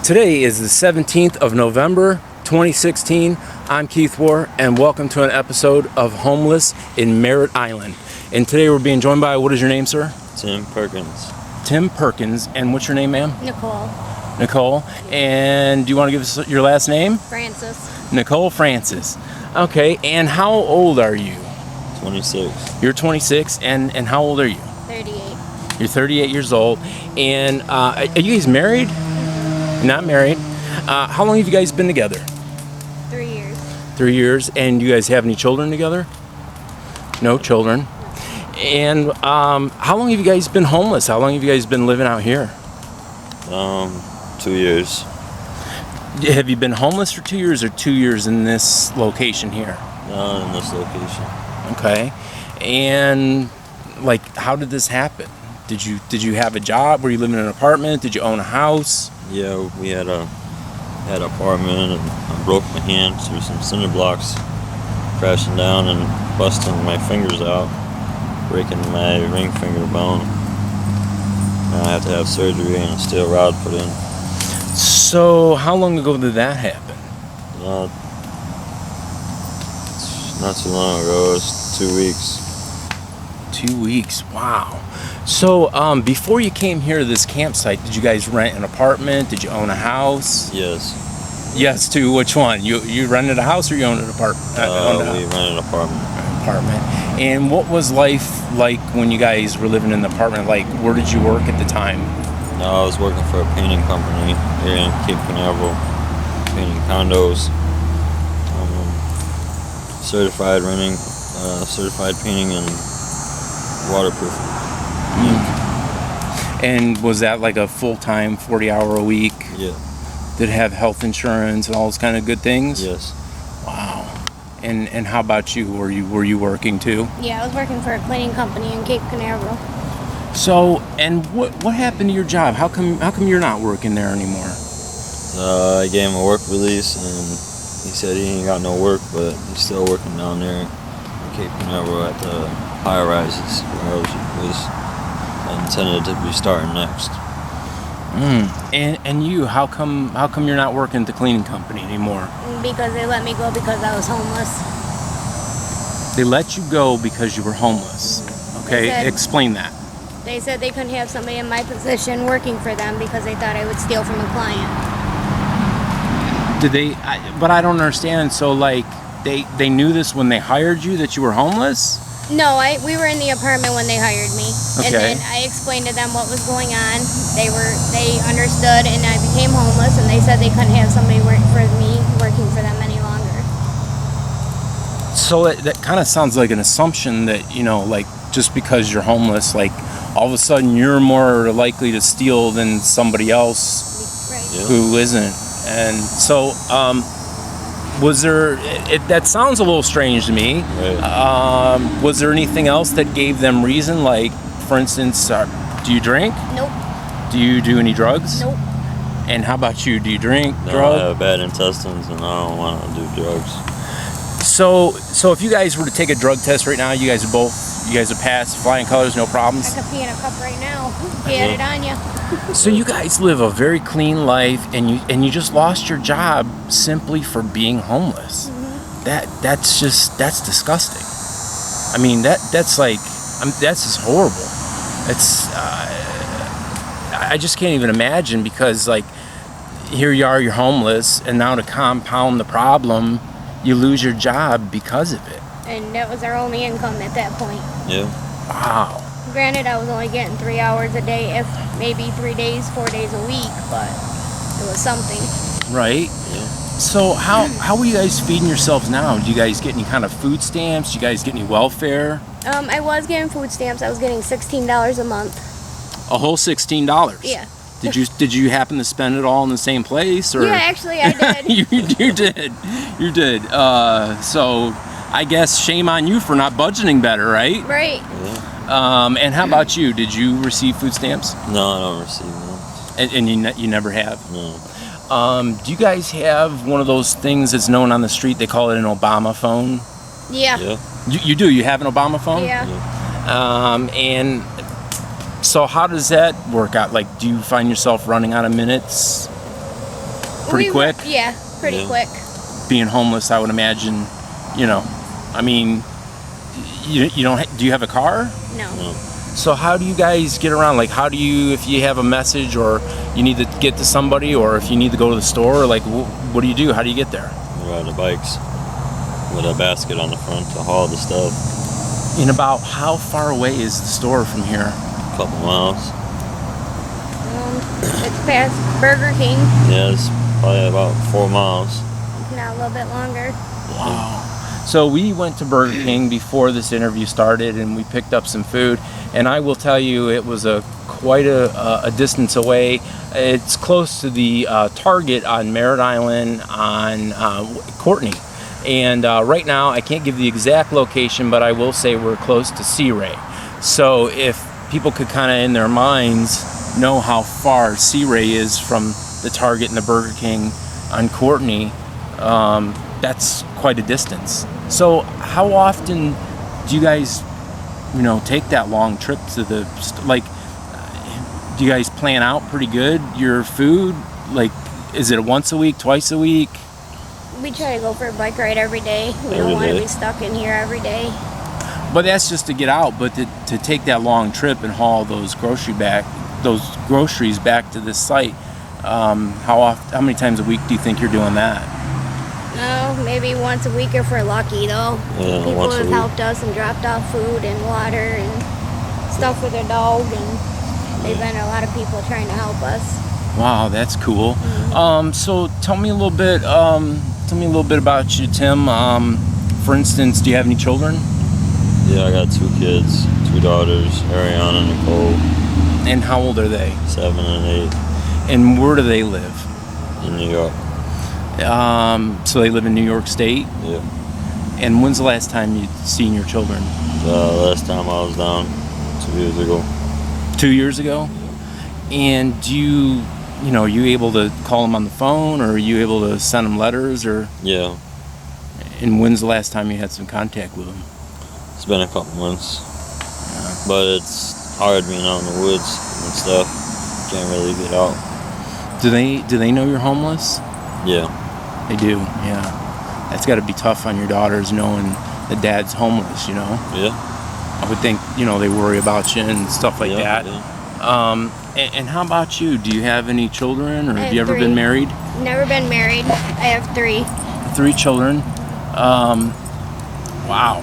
Today is the 17th of November, 2016. I'm Keith War, and welcome to an episode of Homeless in Merritt Island. And today we're being joined by, what is your name, sir? Tim Perkins. Tim Perkins. And what's your name, ma'am? Nicole. Nicole. And do you want to give us your last name? Francis. Nicole Francis. Okay, and how old are you? 26. You're 26, and how old are you? 38. You're 38 years old. And are you guys married? Not married. How long have you guys been together? 3 years. 3 years. And do you guys have any children together? No children. And how long have you guys been homeless? How long have you guys been living out here? 2 years. Have you been homeless for 2 years or 2 years in this location here? In this location. Okay. And like, how did this happen? Did you have a job? Were you living in an apartment? Did you own a house? Yeah, we had an apartment, and I broke my hand through some cinder blocks, crashing down and busting my fingers out, breaking my ring finger bone. And I had to have surgery and a steel rod put in. So how long ago did that happen? Not too long ago. It was 2 weeks. 2 weeks. Wow. So before you came here to this campsite, did you guys rent an apartment? Did you own a house? Yes. Yes, to which one? You rented a house or you owned an apartment? We rented an apartment. Apartment. And what was life like when you guys were living in the apartment? Like, where did you work at the time? I was working for a painting company here in Cape Canaveral, painting condos. Certified renting, certified painting, and waterproofing. And was that like a full-time 40-hour a week? Yeah. Did it have health insurance and all those kind of good things? Yes. Wow. And how about you? Were you working too? Yeah, I was working for a cleaning company in Cape Canaveral. So, and what happened to your job? How come you're not working there anymore? I gave him a work release, and he said he ain't got no work, but he's still working down there in Cape Canaveral at the high rises where I was intended to be starting next. And you, how come you're not working at the cleaning company anymore? Because they let me go because I was homeless. They let you go because you were homeless. Okay, explain that. They said they couldn't have somebody in my position working for them because they thought I would steal from a client. Did they? But I don't understand. So like, they knew this when they hired you that you were homeless? No, we were in the apartment when they hired me. Okay. And then I explained to them what was going on. They understood, and I became homeless, and they said they couldn't have somebody working for them any longer. So that kind of sounds like an assumption that, like, just because you're homeless, like, all of a sudden you're more likely to steal than somebody else Right. who isn't. And so, was there, that sounds a little strange to me. Right. Was there anything else that gave them reason? Like, for instance, do you drink? Nope. Do you do any drugs? Nope. And how about you? Do you drink, No, drugs? I have bad intestines, and I don't want to do drugs. So if you guys were to take a drug test right now, you guys would pass, flying colors, no problems? I could pee in a cup right now. Get it on ya. So you guys live a very clean life, and you just lost your job simply for being homeless. Mm-hmm. That's disgusting. I mean, that's just horrible. It's I just can't even imagine, because like, here you are, you're homeless, and now to compound the problem, you lose your job because of it. And that was our only income at that point. Yeah. Wow. Granted, I was only getting 3 hours a day, if maybe 3 days, 4 days a week, but it was something. Right? Yeah. So how are you guys feeding yourselves now? Do you guys get any kind of food stamps? Do you guys get any welfare? I was getting food stamps. I was getting $16 a month. A whole $16? Yeah. Did you happen to spend it all in the same place? Or? Yeah, actually I did. You did. So I guess shame on you for not budgeting better, right? Right. Yeah. And how about you? Did you receive food stamps? No, I don't receive them. And you never have? No. Do you guys have one of those things that's known on the street? They call it an Obama phone. Yeah. Yeah. You do? You have an Obama phone? Yeah. And so how does that work out? Like, do you find yourself running out of minutes? Pretty quick? Yeah, pretty quick. Being homeless, I would imagine, I mean, you don't, do you have a car? No. So how do you guys get around? Like, how do you, if you have a message or you need to get to somebody or if you need to go to the store, like, what do you do? How do you get there? We ride the bikes with a basket on the front to haul the stuff. And about how far away is the store from here? A couple miles. It's past Burger King. Yeah, it's probably about 4 miles. Now a little bit longer. Wow. So we went to Burger King before this interview started and we picked up some food. And I will tell you, it was quite a distance away. It's close to the Target on Merritt Island on Courtney. And right now, I can't give the exact location, but I will say we're close to Sea Ray. So if people could kind of in their minds know how far Sea Ray is from the Target and the Burger King on Courtney, that's quite a distance. So how often do you guys, take that long trip to the, do you guys plan out pretty good your food? Like, is it once a week, twice a week? We try to go for a bike ride every day. We Every don't want to day. be stuck in here every day. But that's just to get out. But to take that long trip and haul those groceries back to this site, how many times a week do you think you're doing that? No, maybe once a week if we're lucky, though. Yeah, People once a have week. helped us and dropped off food and water and stuff for their dog, and they've been a lot of people trying to help us. Wow, that's cool. So tell me a little bit about you, Tim. For instance, do you have any children? Yeah, I got 2 kids, 2 daughters, Ariana and Nicole, And how old are they? 7 and 8, And where do they live? in New York. So they live in New York State. Yeah. And when's the last time you'd seen your children? Last time I was down 2 years ago. 2 years ago? And do you are you able to call them on the phone, or are you able to send them letters, or? Yeah, And when's the last time you had some contact with them? it's been a couple months. But it's hard being out in the woods and stuff. Can't really get out. Do they know you're homeless? Yeah. They do, yeah. That's got to be tough on your daughters knowing that dad's homeless, Yeah. I would think, they worry about you and stuff like Yeah, that. yeah. And how about you? Do you have any children, or I have you have ever 3. been married? Never been married. I have 3. 3 children. Wow.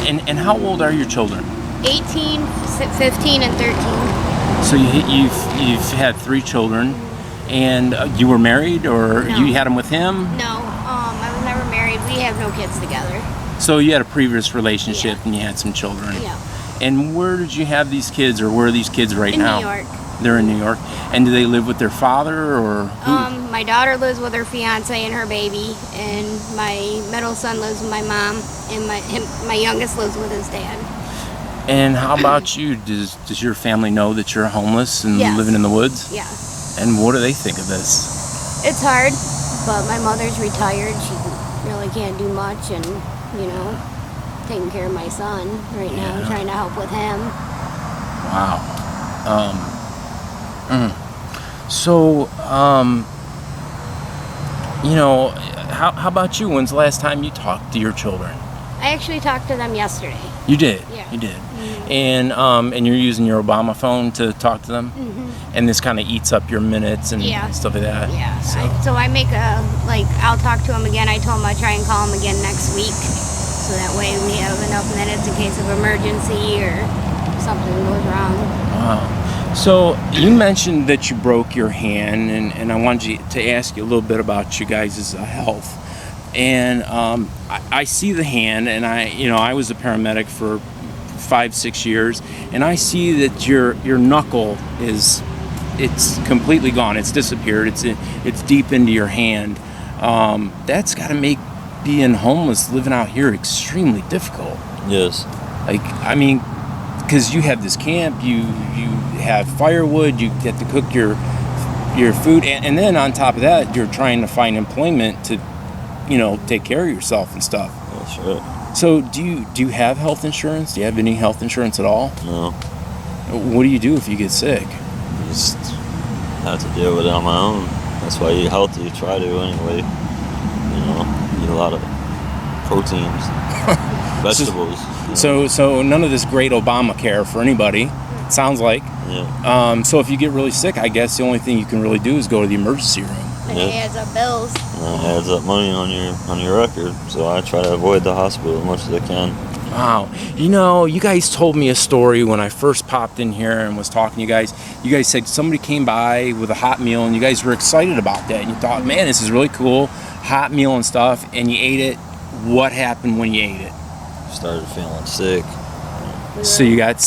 And how old are your children? 18, 15, and 13. So you've had 3 children, and you were married, or No. you had them with him? No, I was never married. We have no kids together. So you had a previous relationship, Yeah. and you had some children. Yeah. And where did you have these kids, or where are these kids right In now? New York. They're in New York. And do they live with their father, or who? My daughter lives with her fiance and her baby, and my middle son lives with my mom, and my youngest lives with his dad. And how about you? Does your family know that you're homeless and Yes. living in the woods? Yeah. And what do they think of this? It's hard, but my mother's retired. She really can't do much, and taking care of my son right now, Yeah. trying to help with him. Wow. So, how about you? When's the last time you talked to your children? I actually talked to them yesterday. You did. Yeah. You did. And you're using your Obama phone to talk to them, and this kind of eats up your minutes and Yeah. stuff like that. Yeah. So, So I make I'll talk to him again. I told him I'd try and call him again next week, so that way we have enough minutes in case of emergency or something goes wrong. wow. So you mentioned that you broke your hand, and I wanted to ask you a little bit about you guys' health. And I see the hand, and I was a paramedic for 5-6 years, and I see that your knuckle it's completely gone. It's disappeared. It's deep into your hand. That's got to make being homeless, living out here, extremely difficult. Yes. Because you have this camp, you have firewood, you get to cook your food, and then on top of that, you're trying to find employment to, take care of yourself and stuff. That's right. So do you have health insurance? Do you have any health insurance at all? No. What do you do if you get sick? Just have to deal with it on my own. That's why you eat healthy. Try to anyway. Eat a lot of proteins, vegetables. So none of this great Obamacare for anybody. It sounds like. Yeah. So if you get really sick, I guess the only thing you can really do is go to the emergency room. And it adds up bills. And it adds up money on your record. So I try to avoid the hospital as much as I can. Wow. You guys told me a story when I first popped in here and was talking to you guys. You guys said somebody came by with a hot meal and you guys were excited about that. And you thought, man, this is really cool. Hot meal and stuff. And you ate it. What happened when you ate it? Started feeling sick. So you got,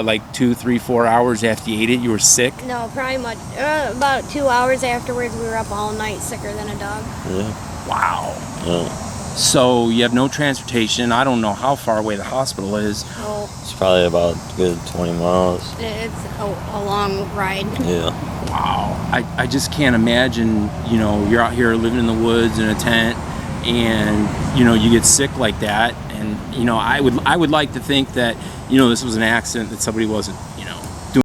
like 2, 3, 4 hours after you ate it, you were sick? No, probably about 2 hours afterwards. We were up all night, sicker than a dog. Yeah. Wow. Yeah. So you have no transportation. I don't know how far away the hospital is. Oh, It's probably about a good 20 miles. it's a long ride. Yeah. Wow. I just can't imagine, you're out here living in the woods in a tent and, you get sick like that. And, I would like to think that, this was an accident, that somebody wasn't, doing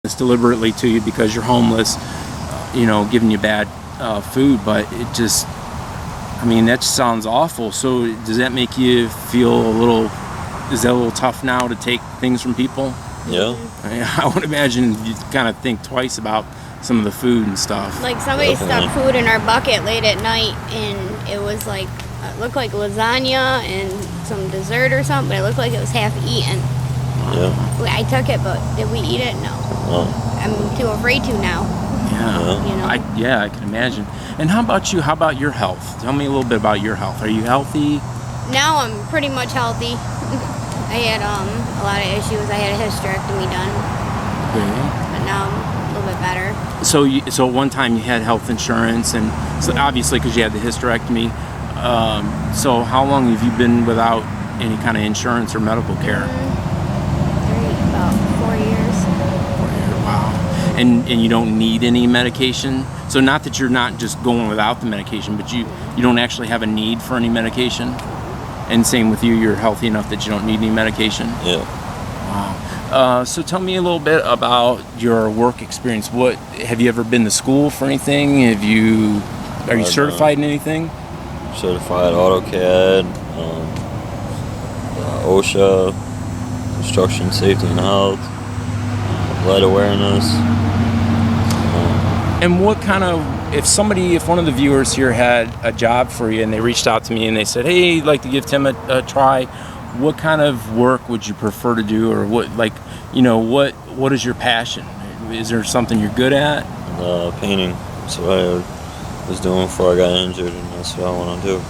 this deliberately to you because you're homeless, giving you bad food. But it just, that just sounds awful. So does that make you feel is that a little tough now to take things from people? Yeah. I would imagine you kind of think twice about some of the food and stuff. Like somebody Definitely. stuck food in our bucket late at night, and it was like, it looked like lasagna and some dessert or something, but it looked like it was half eaten. Yeah. I took it, but did we eat it? No. Oh. I'm too afraid to now. Yeah. I can imagine. And how about you? How about your health? Tell me a little bit about your health. Are you healthy? Now I'm pretty much healthy. I had a lot of issues. I had a hysterectomy done, Okay. but now I'm a little bit better. So at one time you had health insurance, and so obviously because you had the hysterectomy. So how long have you been without any kind of insurance or medical care? About 4 years. Wow. And you don't need any medication? So not that you're not just going without the medication, but you don't actually have a need for any medication? And same with you, you're healthy enough that you don't need any medication? Yeah. Wow. So tell me a little bit about your work experience. What have you ever been to school for anything? Are you certified in anything? Certified AutoCAD, OSHA, construction safety and health, light awareness. And what kind of, if one of the viewers here had a job for you and they reached out to me and they said, hey, I'd like to give Tim a try, what kind of work would you prefer to do? Or what is your passion? Is there something you're good at? Painting. That's what I was doing before I got injured, and that's what I want to do.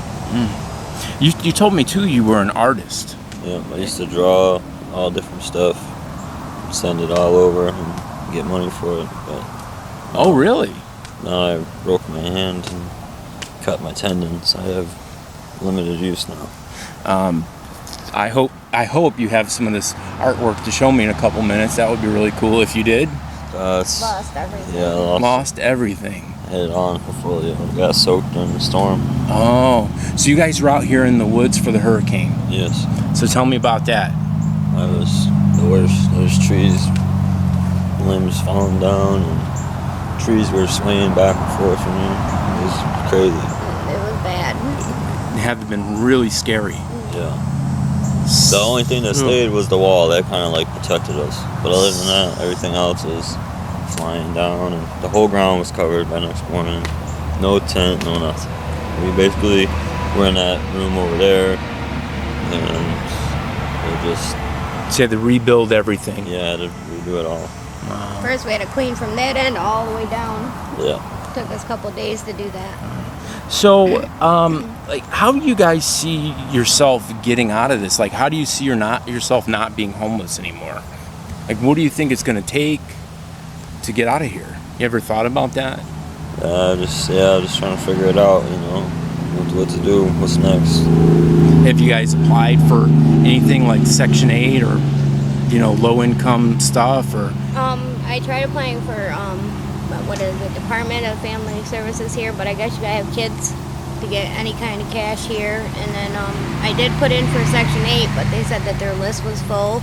You told me too you were an artist. Yeah, I used to draw all different stuff, send it all over, and get money for it. But Oh, really? now I broke my hand and cut my tendons. I have limited use now. I hope you have some of this artwork to show me in a couple minutes. That would be really cool if you did. Lost everything. Yeah, Lost everything. I had it on before it got soaked during the storm. Oh, so you guys were out here in the woods for the hurricane. Yes. So tell me about that. I was the worst. There's trees, limbs falling down, and trees were swaying back and forth from me. It was crazy. It was bad. It had to have been really scary. Yeah. The only thing that stayed was the wall. That kind of like protected us. But other than that, everything else was flying down, and the whole ground was covered by next morning. No tent, no nothing. We basically were in that room over there, and we just So you had to rebuild everything. yeah, to redo it all. Wow. First, we had to clean from that end all the way down. Yeah. Took us a couple days to do that. So, how do you guys see yourself getting out of this? Like, how do you see yourself not being homeless anymore? Like, what do you think it's going to take to get out of here? You ever thought about that? Just trying to figure it out. What to do, what's next. Have you guys applied for anything like Section 8 or, low income stuff or? I tried applying for Department of Family Services here, but I guess you gotta have kids to get any kind of cash here. And then I did put in for Section 8, but they said that their list was full.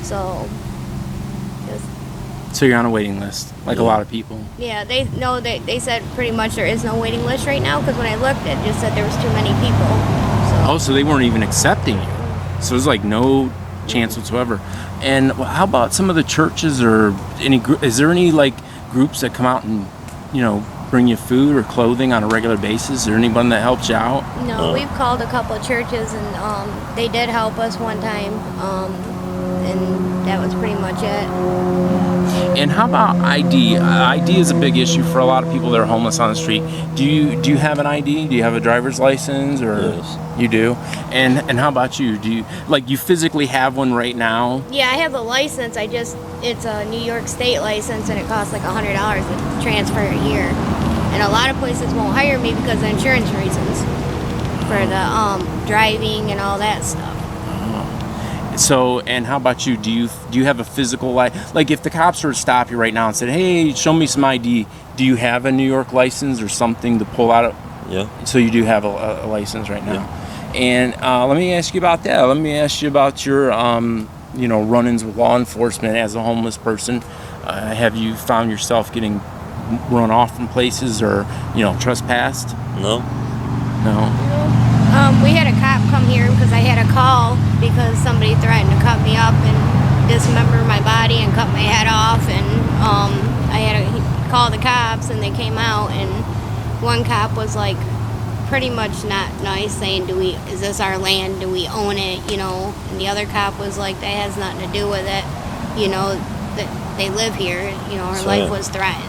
So So you're on a waiting list, like a Yeah. lot of people. Yeah, they said pretty much there is no waiting list right now, because when I looked, it just said there was too many people. So Oh, so they weren't even accepting you. So there's like no chance whatsoever. And how about some of the churches or is there any like groups that come out and, bring you food or clothing on a regular basis? Is there anyone that helps you out? no, we've called a couple of churches, and they did help us one time, and that was pretty much it. And how about ID? ID is a big issue for a lot of people that are homeless on the street. Do you have an ID? Do you have a driver's license, or Yes. you do? And how about you? Do you physically have one right now? Yeah, I have a license. It's a New York State license, and it costs like $100 to transfer a year. And a lot of places won't hire me because of insurance reasons for the driving and all that stuff. So, and how about you? Do you have a physical like if the cops were to stop you right now and said, "Hey, show me some ID," do you have a New York license or something to pull out of? Yeah. So you do have a license right now. And let me ask you about that. Let me ask you about your run-ins with law enforcement as a homeless person. Have you found yourself getting run off from places or trespassed? No. No. We had a cop come here because I had a call because somebody threatened to cut me up and dismember my body and cut my head off, and I had to call the cops, and they came out, and one cop was like pretty much not nice, saying, is this our land? Do we own it? And the other cop was like, that has nothing to do with it. That they live here. Her So, life yeah. was threatened.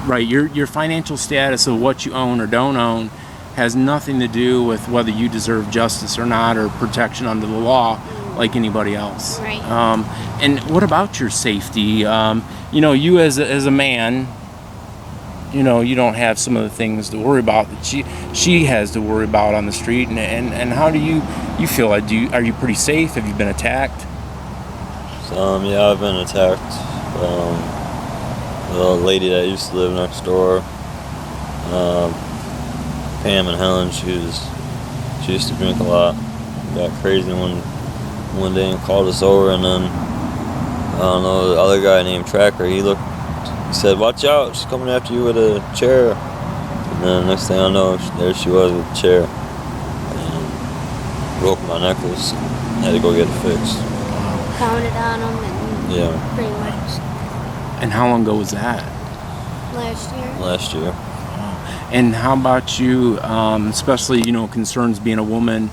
Right. Your financial status of what you own or don't own has nothing to do with whether you deserve justice or not, or protection under the law like anybody else. Right. And what about your safety? You as a man, you don't have some of the things to worry about that she has to worry about on the street. And how do you feel? Are you pretty safe? Have you been attacked? Yeah, I've been attacked. The lady that used to live next door, Pam and Helen, she used to drink a lot. Got crazy one day and called us over, and then I don't know, the other guy named Tracker, he said, "Watch out, she's coming after you with a chair." And then next thing I know, there she was with a chair, and broke my necklace. Had to go get it fixed. Pounded on them, and Yeah, pretty much And how long ago was that? last year. last year. And how about you, especially, concerns being a woman,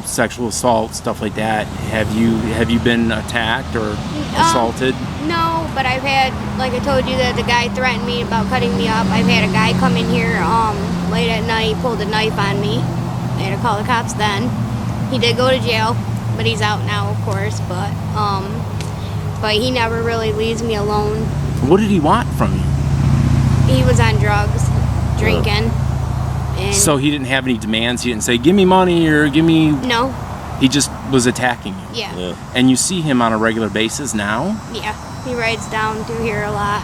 sexual assault, stuff like that. Have you been attacked or assaulted? No, but I've had, like I told you, that the guy threatened me about cutting me up. I've had a guy come in here late at night, pulled a knife on me. I had to call the cops then. He did go to jail, but he's out now, of course. But he never really leaves me alone. What did he want from you? He was on drugs, drinking, and So he didn't have any demands. He didn't say, "Give me money" or "Give me." no, He just was attacking you. yeah, Yeah. And you see him on a regular basis now. yeah. He rides down through here a lot.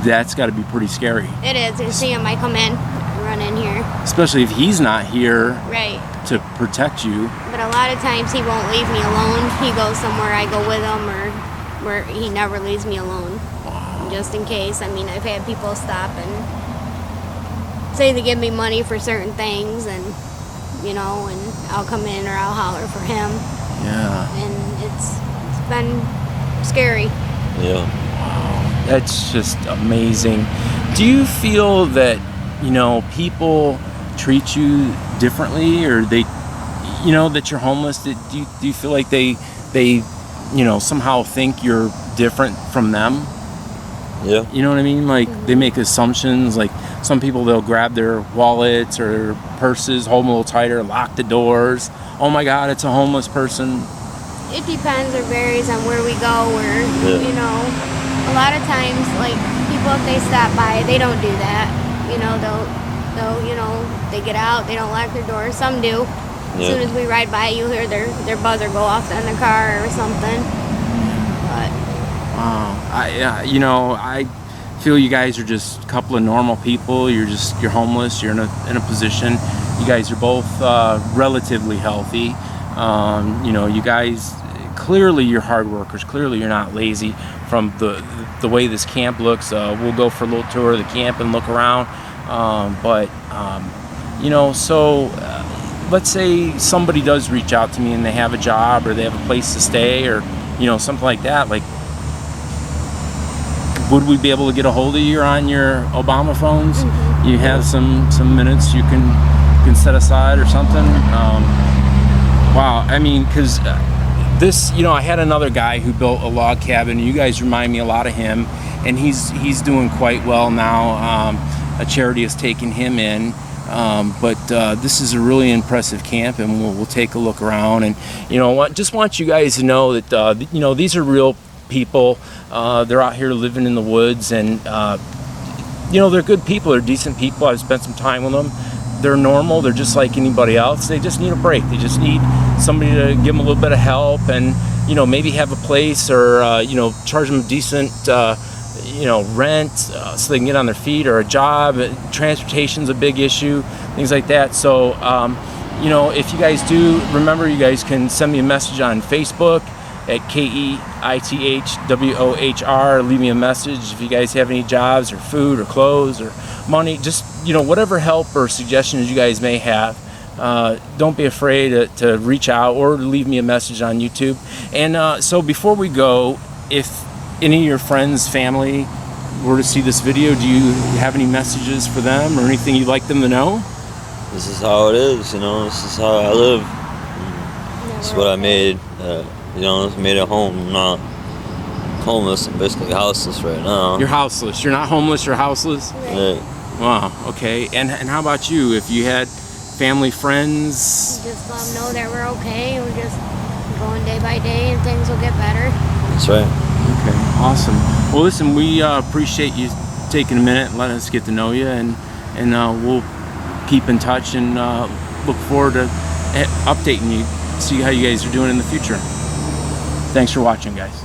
That's got to be pretty scary, It is. You see him, I come in, I run in here, especially if he's not here right. to protect you. But a lot of times he won't leave me alone. He goes somewhere, I go with him, or where he never leaves me alone. Just in case. I mean, I've had people stop and say they give me money for certain things, and and I'll come in or I'll holler for him, Yeah. and it's been scary. Yeah. That's just amazing. Do you feel that, people treat you differently, or they, that you're homeless? Do you feel like they somehow think you're different from them? Yeah. You know what I mean? Like they make assumptions. Like some people, they'll grab their wallets or purses, hold them a little tighter, lock the doors. Oh my God, it's a homeless person. It depends or varies on where we go, or a lot of times, like people, if they stop by, they don't do that. They'll they get out, they don't lock their doors. Some do. As soon as we ride by, you hear their buzzer go off in the car or something. But I feel you guys are just a couple of normal people. You're homeless. You're in a position. You guys are both relatively healthy. You guys, clearly you're hard workers. Clearly you're not lazy. from the way this camp looks. We'll go for a little tour of the camp and look around. So let's say somebody does reach out to me and they have a job or they have a place to stay or, something like that. Like, would we be able to get a hold of you on your Obama phones? Mm-hmm. You have some minutes you can set aside or something? Wow, I mean, because this, I had another guy who built a log cabin. You guys remind me a lot of him, and he's doing quite well now. A charity has taken him in. But this is a really impressive camp, and we'll take a look around. And just want you guys to know that these are real people. They're out here living in the woods, and they're good people. They're decent people. I've spent some time with them. They're normal. They're just like anybody else. They just need a break. They just need somebody to give them a little bit of help, and maybe have a place, or charge them decent rent, so they can get on their feet, or a job. Transportation's a big issue, things like that. So if you guys do, remember, you guys can send me a message on Facebook at KEITHWOHR. Leave me a message if you guys have any jobs or food or clothes or money, just whatever help or suggestions you guys may have. Don't be afraid to reach out or leave me a message on YouTube. And so before we go, if any of your friends, family were to see this video, do you have any messages for them or anything you'd like them to know? This is how it is, this is how I live. This is what I made, made a home. I'm not homeless, I'm basically houseless right now. You're houseless, you're not homeless, you're houseless? Yeah. Wow, okay. And how about you? If you had family, friends? Just let them know that we're okay. We're just going day by day and things will get better. That's right. Okay, awesome. Well, listen, we appreciate you taking a minute and letting us get to know you, and we'll keep in touch and look forward to updating you, see how you guys are doing in the future. Thanks for watching, guys.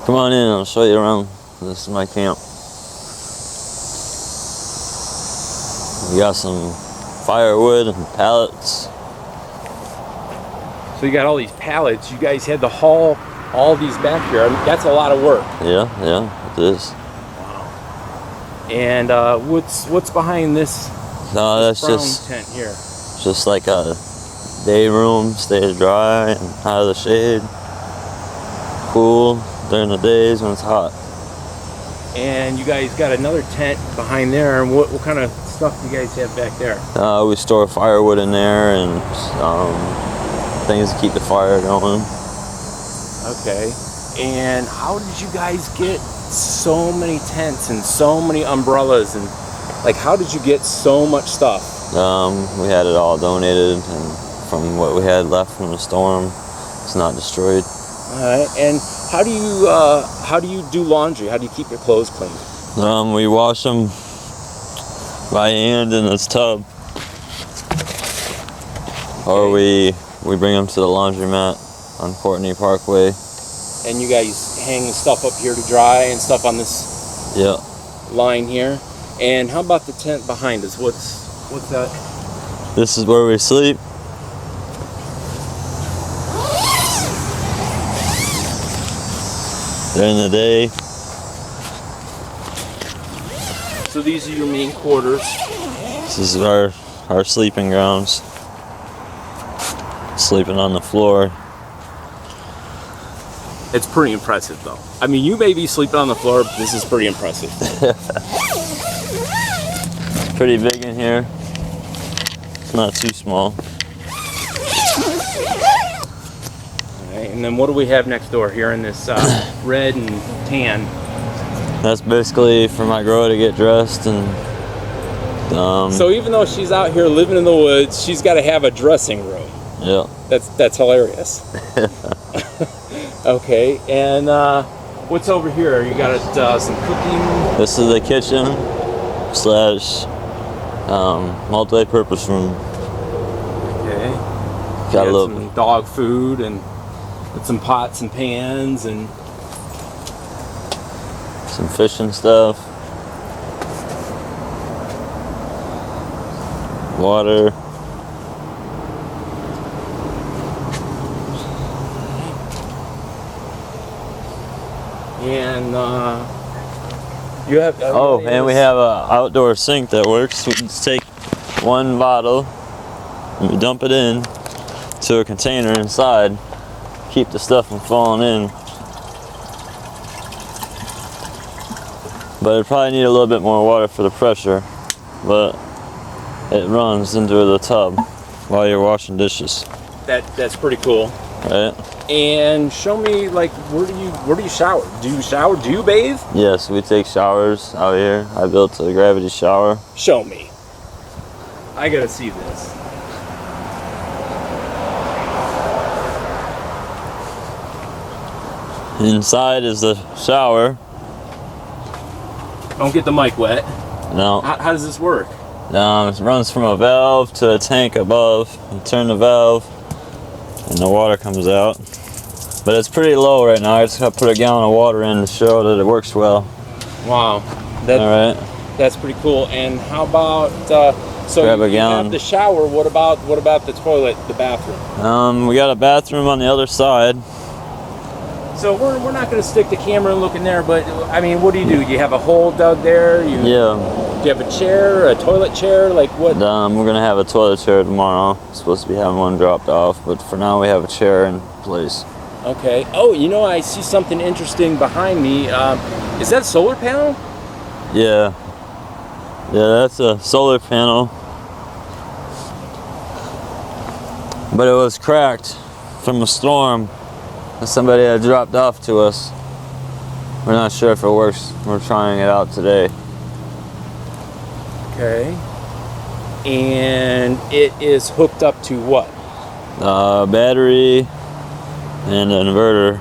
Come on in, I'll show you around. This is my camp. We got some firewood and pallets. So you got all these pallets. You guys had to haul all these back here. I mean, that's a lot of work. Yeah, it is. Wow. And what's behind this? No, that's brown just tent here. Just like a day room, stay dry and out of the shade. Cool during the days when it's hot. And you guys got another tent behind there. And what kind of stuff do you guys have back there? We store firewood in there and things to keep the fire going. Okay. And how did you guys get so many tents and so many umbrellas, and how did you get so much stuff? We had it all donated, and from what we had left from the storm, it's not destroyed. All right. And how do you do laundry? How do you keep your clothes clean? We wash them by hand in this tub, or we bring them to the laundromat on Courtney Parkway. And you guys hang stuff up here to dry and stuff on this line here. And how about the tent behind us? What's that? This is where we sleep. During the day. So these are your main quarters. This is our sleeping grounds. Sleeping on the floor. It's pretty impressive, though. I mean, you may be sleeping on the floor, but this is pretty impressive. It's pretty big in here. It's not too small. All right, and then what do we have next door here in this red and tan? That's basically for my girl to get dressed and. So even though she's out here living in the woods, she's got to have a dressing room. Yeah. That's hilarious. Okay, and what's over here? You got some cooking? This is the kitchen / multi-purpose room. Okay. Got a little some dog food and some pots and pans and some fishing stuff. Water. And you have. Oh, and we have an outdoor sink that works. We just take one bottle and we dump it in to a container inside. Keep the stuff from falling in. But it probably need a little bit more water for the pressure. But it runs into the tub while you're washing dishes. That's pretty cool. Right? And show me, like, where do you shower? Do you shower? Do you bathe? Yes, we take showers out here. I built a gravity shower. Show me. I gotta see this. Inside is the shower. Don't get the mic wet. No. How does this work? It runs from a valve to a tank above. You turn the valve and the water comes out. But it's pretty low right now. I just gotta put a gallon of water in to show that it works well. Wow. Alright. That's pretty cool. And how about so Grab a you gallon. have the shower, what about the toilet, the bathroom? We got a bathroom on the other side. So we're not going to stick the camera and look in there, but I mean, what do? You have a hole dug there? Yeah. Do you have a chair, a toilet chair? Like what? We're gonna have a toilet chair tomorrow. Supposed to be having one dropped off, but for now we have a chair in place. Okay. Oh, I see something interesting behind me. Is that a solar panel? Yeah. Yeah, that's a solar panel. But it was cracked from a storm that somebody had dropped off to us. We're not sure if it works. We're trying it out today. Okay. And it is hooked up to what? Battery and an inverter.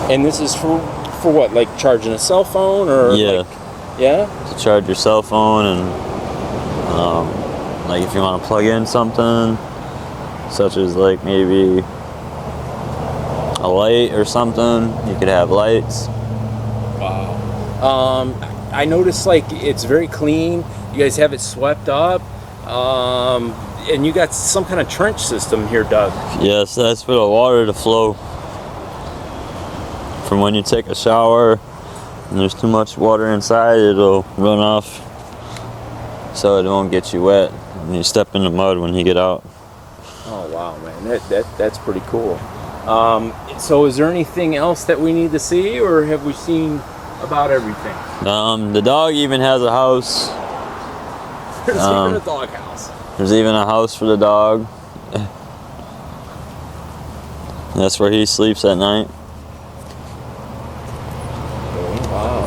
And this is for what? Like charging a cell phone or? Yeah. Yeah. To charge your cell phone and like if you want to plug in something, such as like maybe a light or something, you could have lights. Wow. I noticed like it's very clean. You guys have it swept up. And you got some kind of trench system here dug. Yes, that's for the water to flow. From when you take a shower and there's too much water inside, it'll run off so it won't get you wet and you step in the mud when you get out. Oh wow, man, that's pretty cool. So is there anything else that we need to see, or have we seen about everything? The dog even has a house. There's even a dog house. There's even a house for the dog. That's where he sleeps at night. Wow.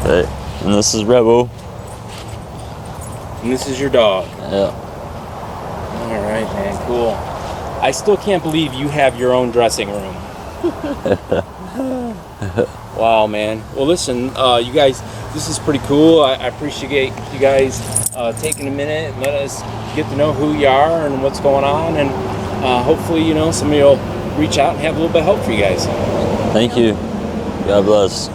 Okay. And this is Rebel. And this is your dog. Yeah. All right, man, cool. I still can't believe you have your own dressing room. Wow, man. Well, listen, you guys, this is pretty cool. I appreciate you guys taking a minute and let us get to know who you are and what's going on. And hopefully, somebody will reach out and have a little bit of help for you guys. Thank you. God bless.